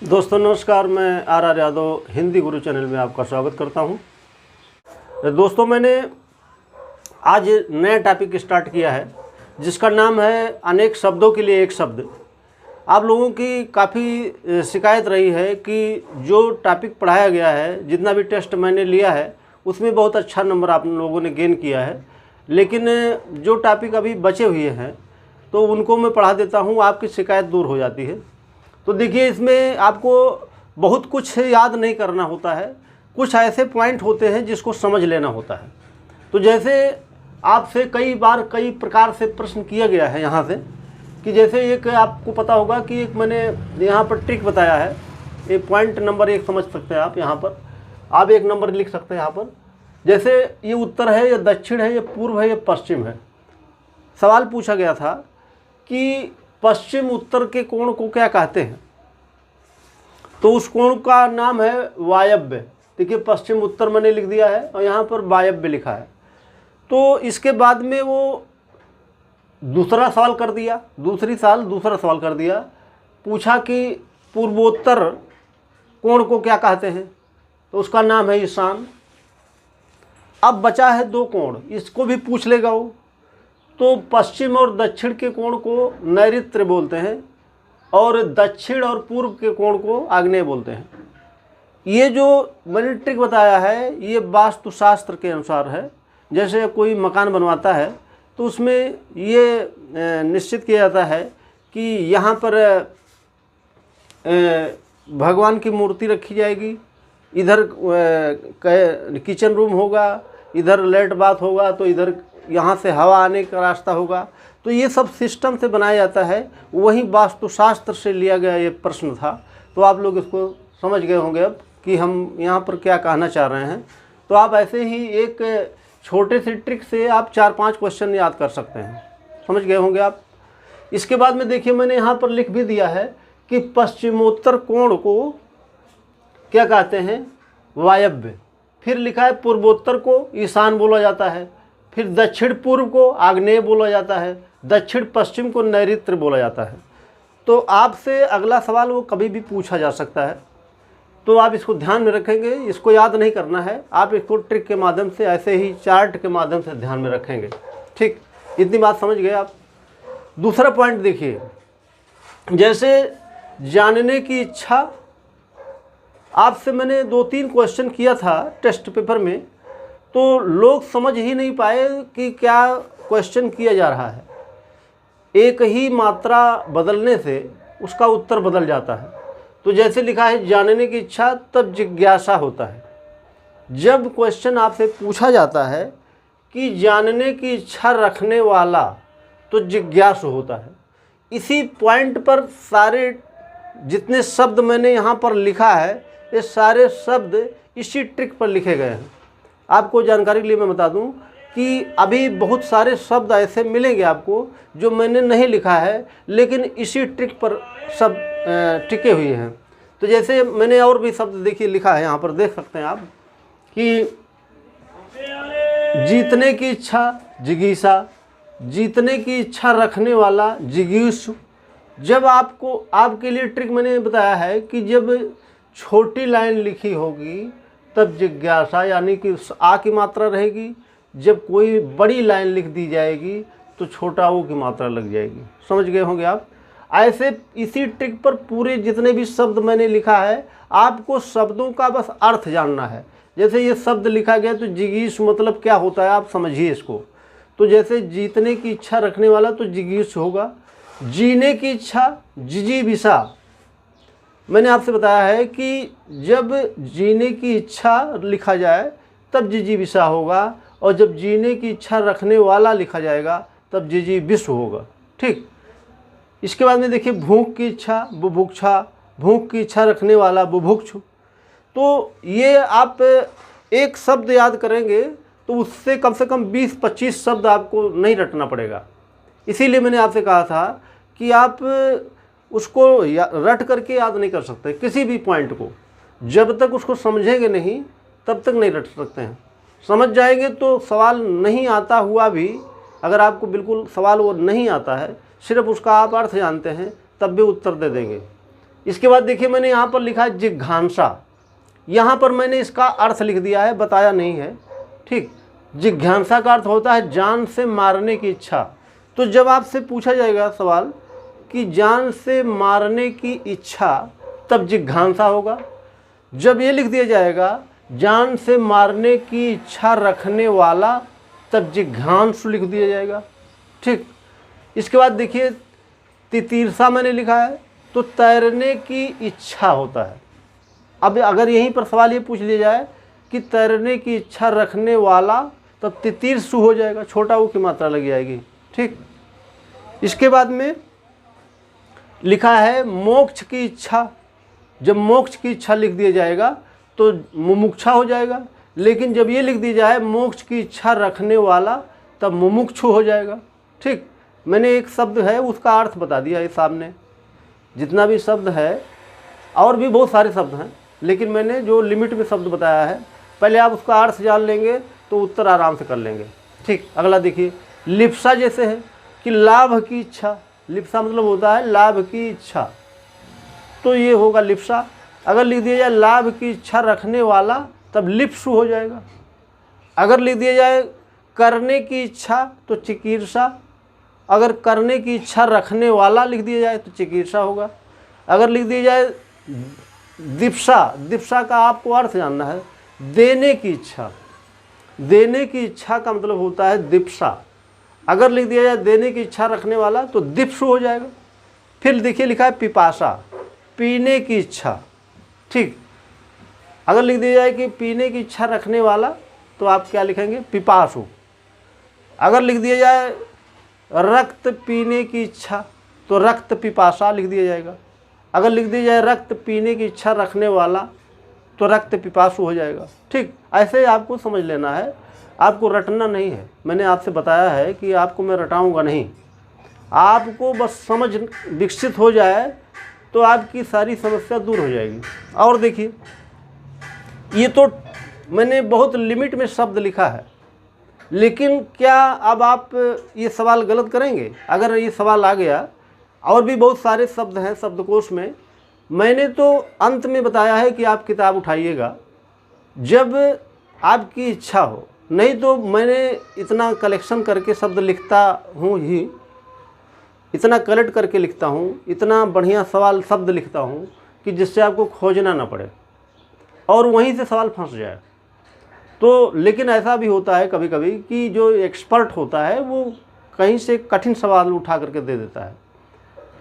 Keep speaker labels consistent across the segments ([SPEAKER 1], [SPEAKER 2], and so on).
[SPEAKER 1] दोस्तों नमस्कार, मैं are Yadav Hindi Guru channel में आपका स्वागत करता हूं। दोस्तों मैंने आज नया टॉपिक स्टार्ट किया है जिसका नाम है अनेक शब्दों के लिए एक शब्द। आप लोगों की काफ़ी शिकायत रही है कि जो टॉपिक पढ़ाया गया है, जितना भी टेस्ट मैंने लिया है उसमें बहुत अच्छा नंबर आप लोगों ने गेन किया है, लेकिन जो टॉपिक अभी बचे हुए हैं तो उनको मैं पढ़ा देता हूँ, आपकी शिकायत दूर हो जाती है। तो देखिए, इसमें आपको बहुत कुछ याद नहीं करना होता है, कुछ ऐसे पॉइंट होते हैं जिसको समझ लेना होता है। तो जैसे आपसे कई बार कई प्रकार से प्रश्न किया गया है यहाँ से कि जैसे एक आपको पता होगा कि एक मैंने यहाँ पर ट्रिक बताया है, एक पॉइंट नंबर 1 समझ सकते हैं आप। यहाँ पर आप एक नंबर लिख सकते हैं। यहाँ पर जैसे ये उत्तर है, ये दक्षिण है, ये पूर्व है, ये पश्चिम है। सवाल पूछा गया था कि पश्चिम उत्तर के कोण को क्या कहते हैं, तो उस कोण का नाम है वायव्य। देखिए, पश्चिम उत्तर मैंने लिख दिया है और यहाँ पर वायव्य लिखा है। तो इसके बाद में वो दूसरा सवाल कर दिया, दूसरा सवाल कर दिया, पूछा कि पूर्वोत्तर कोण को क्या कहते हैं, तो उसका नाम है ईशान। अब बचा है 2 कोण, इसको भी पूछ लेगा वो। तो पश्चिम और दक्षिण के कोण को नैऋत्य बोलते हैं और दक्षिण और पूर्व के कोण को आग्नेय बोलते हैं। ये जो मैंने ट्रिक बताया है ये वास्तुशास्त्र के अनुसार है। जैसे कोई मकान बनवाता है तो उसमें ये निश्चित किया जाता है कि यहाँ पर भगवान की मूर्ति रखी जाएगी, इधर किचन रूम होगा, इधर लेट बाथ होगा, तो इधर यहाँ से हवा आने का रास्ता होगा। तो ये सब सिस्टम से बनाया जाता है, वही वास्तुशास्त्र से लिया गया ये प्रश्न था। तो आप लोग इसको समझ गए होंगे अब कि हम यहाँ पर क्या कहना चाह रहे हैं। तो आप ऐसे ही एक छोटे से ट्रिक से आप 4-5 क्वेश्चन याद कर सकते हैं, समझ गए होंगे आप। इसके बाद में देखिए, मैंने यहाँ पर लिख भी दिया है कि पश्चिमोत्तर कोण को क्या कहते हैं, वायव्य। फिर लिखा है पूर्वोत्तर को ईशान बोला जाता है, फिर दक्षिण पूर्व को आग्नेय बोला जाता है, दक्षिण पश्चिम को नैऋत्य बोला जाता है। तो आपसे अगला सवाल वो कभी भी पूछा जा सकता है, तो आप इसको ध्यान में रखेंगे। इसको याद नहीं करना है, आप इसको ट्रिक के माध्यम से, ऐसे ही चार्ट के माध्यम से ध्यान में रखेंगे। ठीक, इतनी बात समझ गए आप। दूसरा पॉइंट देखिए, जैसे जानने की इच्छा। आपसे मैंने 2-3 क्वेश्चन किया था टेस्ट पेपर में, तो लोग समझ ही नहीं पाए कि क्या क्वेश्चन किया जा रहा है। एक ही मात्रा बदलने से उसका उत्तर बदल जाता है। तो जैसे लिखा है जानने की इच्छा तब जिज्ञासा होता है। जब क्वेश्चन आपसे पूछा जाता है कि जानने की इच्छा रखने वाला, तो जिज्ञासु होता है। इसी पॉइंट पर सारे जितने शब्द मैंने यहाँ पर लिखा है, ये सारे शब्द इसी ट्रिक पर लिखे गए हैं। आपको जानकारी के लिए मैं बता दूं कि अभी बहुत सारे शब्द ऐसे मिलेंगे आपको जो मैंने नहीं लिखा है, लेकिन इसी ट्रिक पर सब टिके हुए हैं। तो जैसे मैंने और भी शब्द देखिए लिखा है, यहाँ पर देख सकते हैं आप कि जीतने की इच्छा जिगीषा, जीतने की इच्छा रखने वाला जिगीषु। जब आपको, आपके लिए ट्रिक मैंने बताया है कि जब छोटी लाइन लिखी होगी तब जिज्ञासा, यानी कि आ की मात्रा रहेगी। जब कोई बड़ी लाइन लिख दी जाएगी तो छोटा ओ की मात्रा लग जाएगी। समझ गए होंगे आप। ऐसे इसी ट्रिक पर पूरे जितने भी शब्द मैंने लिखा है, आपको शब्दों का बस अर्थ जानना है। जैसे ये शब्द लिखा गया तो जिगीष मतलब क्या होता है आप समझिए इसको। तो जैसे जीतने की इच्छा रखने वाला तो जिगीष होगा, जीने की इच्छा जिजीविषा। मैंने आपसे बताया है कि जब जीने की इच्छा लिखा जाए तब जिजीविषा होगा, और जब जीने की इच्छा रखने वाला लिखा जाएगा तब जिजीविषु होगा। ठीक, इसके बाद में देखिए भूख की इच्छा बुभुक्षा, भूख की इच्छा रखने वाला बुभुक्षु। तो ये आप एक शब्द याद करेंगे तो उससे कम से कम 20-25 शब्द आपको नहीं रटना पड़ेगा। इसीलिए मैंने आपसे कहा था कि आप उसको रट करके याद नहीं कर सकते किसी भी पॉइंट को। जब तक उसको समझेंगे नहीं तब तक नहीं रट सकते हैं। समझ जाएंगे तो सवाल नहीं आता हुआ भी, अगर आपको बिल्कुल सवाल वो नहीं आता है, सिर्फ उसका आप अर्थ जानते हैं, तब भी उत्तर दे देंगे। इसके बाद देखिए मैंने यहाँ पर लिखा है जिघांसा। यहाँ पर मैंने इसका अर्थ लिख दिया है, बताया नहीं है, ठीक। जिज्ञासा का अर्थ होता है जान से मारने की इच्छा। तो जब आपसे पूछा जाएगा सवाल कि जान से मारने की इच्छा, तब जिज्ञासा होगा। जब ये लिख दिया जाएगा जान से मारने की इच्छा रखने वाला, तब जिघांसु लिख दिया जाएगा, ठीक। इसके बाद देखिए तितीर्षा मैंने लिखा है, तो तैरने की इच्छा होता है। अब अगर यहीं पर सवाल ये पूछ लिया जाए कि तैरने की इच्छा रखने वाला, तब तितीर्षु हो जाएगा, छोटा ऊ की मात्रा लग जाएगी, ठीक। इसके बाद में लिखा है मोक्ष की इच्छा। जब मोक्ष की इच्छा लिख दिया जाएगा तो मुमुक्षा हो जाएगा, लेकिन जब ये लिख दिया जाए मोक्ष की इच्छा रखने वाला, तब मुमुक्षु हो जाएगा, ठीक। मैंने एक शब्द है उसका अर्थ बता दिया है सामने। जितना भी शब्द है, और भी बहुत सारे शब्द हैं, लेकिन मैंने जो लिमिट में शब्द बताया है, पहले आप उसका अर्थ जान लेंगे तो उत्तर आराम से कर लेंगे, ठीक। अगला देखिए लिप्सा जैसे है कि लाभ की इच्छा। लिप्सा मतलब होता है लाभ की इच्छा, तो ये होगा लिप्सा। अगर लिख दिया जाए लाभ की इच्छा रखने वाला, तब लिप्सु हो जाएगा। अगर लिख दिया जाए करने की इच्छा, तो चिकीर्षा। अगर करने की इच्छा रखने वाला लिख दिया जाए तो चिकीर्षा होगा। अगर लिख दिया जाए दिप्सा, दिप्सा का आपको अर्थ जानना है, देने की इच्छा। देने की इच्छा का मतलब होता है दिप्सा। अगर लिख दिया जाए देने की इच्छा रखने वाला, तो दिप्सु हो जाएगा। फिर देखिए लिखा है पिपासा, पीने की इच्छा, ठीक। अगर लिख दिया जाए कि पीने की इच्छा रखने वाला, तो आप क्या लिखेंगे, पिपासु। अगर लिख दिया जाए रक्त पीने की इच्छा, तो रक्त पिपासा लिख दिया जाएगा। अगर लिख दिया जाए रक्त पीने की इच्छा रखने वाला, तो रक्त पिपासु हो जाएगा, ठीक। ऐसे आपको समझ लेना है, आपको रटना नहीं है। मैंने आपसे बताया है कि आपको मैं रटाऊंगा नहीं, आपको बस समझ विकसित हो जाए तो आपकी सारी समस्या दूर हो जाएगी। और देखिए ये तो मैंने बहुत लिमिट में शब्द लिखा है, लेकिन क्या अब आप ये सवाल गलत करेंगे? अगर ये सवाल आ गया, और भी बहुत सारे शब्द हैं शब्दकोश में, मैंने तो अंत में बताया है कि आप किताब उठाइएगा जब आपकी इच्छा हो, नहीं तो मैंने इतना कलेक्शन करके शब्द लिखता हूँ ही, इतना कलेक्ट करके लिखता हूँ, इतना बढ़िया सवाल शब्द लिखता हूँ कि जिससे आपको खोजना ना पड़े और वहीं से सवाल फंस जाए। तो लेकिन ऐसा भी होता है कभी कभी कि जो एक्सपर्ट होता है वो कहीं से कठिन सवाल उठा करके दे देता है,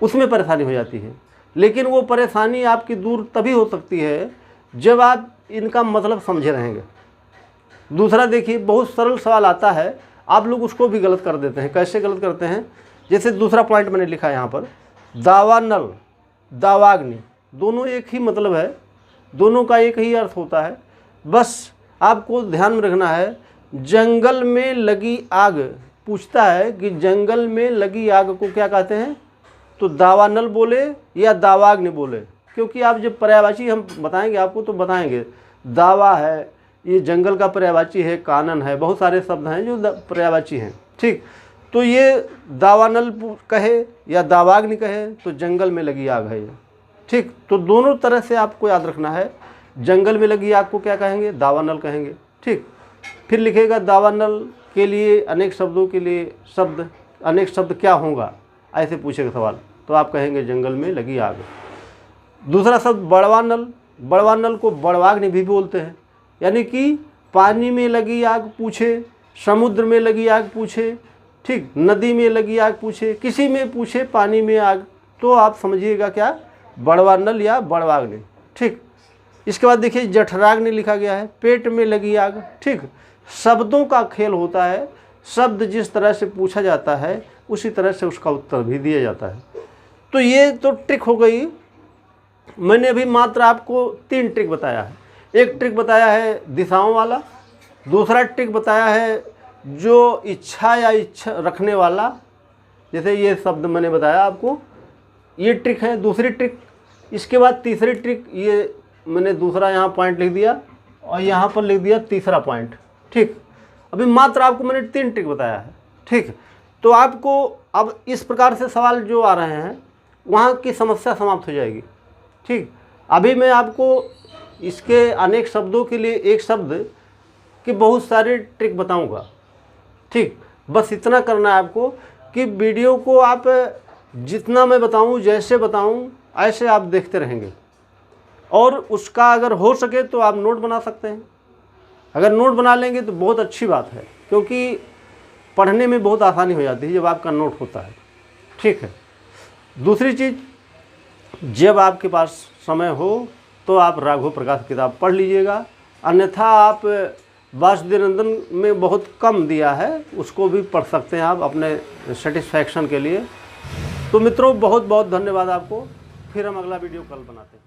[SPEAKER 1] उसमें परेशानी हो जाती है। लेकिन वो परेशानी आपकी दूर तभी हो सकती है जब आप इनका मतलब समझे रहेंगे। दूसरा देखिए बहुत सरल सवाल आता है, आप लोग उसको भी गलत कर देते हैं। कैसे गलत करते हैं? जैसे दूसरा पॉइंट मैंने लिखा है यहाँ पर, दावानल, दावाग्नि, दोनों एक ही मतलब है, दोनों का एक ही अर्थ होता है। बस आपको ध्यान में रखना है, जंगल में लगी आग पूछता है कि जंगल में लगी आग को क्या कहते हैं, तो दावानल बोले या दावाग्नि बोले, क्योंकि आप जब पर्यायवाची हम बताएंगे आपको तो बताएंगे, दावा है ये जंगल का पर्यायवाची है, कानन है, बहुत सारे शब्द हैं जो पर्यायवाची हैं, ठीक। तो ये दावानल कहे या दावाग्नि कहे तो जंगल में लगी आग है ये, ठीक। तो दोनों तरह से आपको याद रखना है, जंगल में लगी आग को क्या कहेंगे, दावानल कहेंगे, ठीक। फिर लिखेगा दावानल के लिए अनेक शब्दों के लिए शब्द, अनेक शब्द क्या होगा, ऐसे पूछेगा सवाल, तो आप कहेंगे जंगल में लगी आग। दूसरा शब्द बड़वानल, बड़वानल को बड़वाग्नि भी बोलते हैं, यानी कि पानी में लगी आग पूछे, समुद्र में लगी आग पूछे, ठीक, नदी में लगी आग पूछे, किसी में पूछे पानी में आग, तो आप समझिएगा क्या, बड़वानल या बड़वाग्नि, ठीक। इसके बाद देखिए जठराग्नि लिखा गया है, पेट में लगी आग, ठीक। शब्दों का खेल होता है, शब्द जिस तरह से पूछा जाता है उसी तरह से उसका उत्तर भी दिया जाता है। तो ये तो ट्रिक हो गई। मैंने अभी मात्र आपको 3 ट्रिक बताया है। एक ट्रिक बताया है दिशाओं वाला, दूसरा ट्रिक बताया है जो इच्छा या इच्छा रखने वाला, जैसे ये शब्द मैंने बताया आपको, ये ट्रिक है दूसरी ट्रिक। इसके बाद तीसरी ट्रिक, ये मैंने दूसरा यहाँ पॉइंट लिख दिया और यहाँ पर लिख दिया तीसरा पॉइंट, ठीक। अभी मात्र आपको मैंने 3 ट्रिक बताया है, ठीक। तो आपको अब इस प्रकार से सवाल जो आ रहे हैं वहाँ की समस्या समाप्त हो जाएगी। ठीक, अभी मैं आपको इसके अनेक शब्दों के लिए एक शब्द की बहुत सारे ट्रिक बताऊंगा। ठीक, बस इतना करना है आपको कि वीडियो को आप जितना मैं बताऊं, जैसे बताऊं, ऐसे आप देखते रहेंगे। और उसका अगर हो सके तो आप नोट बना सकते हैं। अगर नोट बना लेंगे तो बहुत अच्छी बात है, क्योंकि पढ़ने में बहुत आसानी हो जाती है जब आपका नोट होता है। ठीक है। दूसरी चीज़, जब आपके पास समय हो तो आप राघव प्रकाश की किताब पढ़ लीजिएगा, अन्यथा आप वासुदेवनंदन में बहुत कम दिया है, उसको भी पढ़ सकते हैं आप अपने सेटिस्फैक्शन के लिए। तो मित्रों, बहुत बहुत धन्यवाद आपको। फिर हम अगला वीडियो कल बनाते हैं।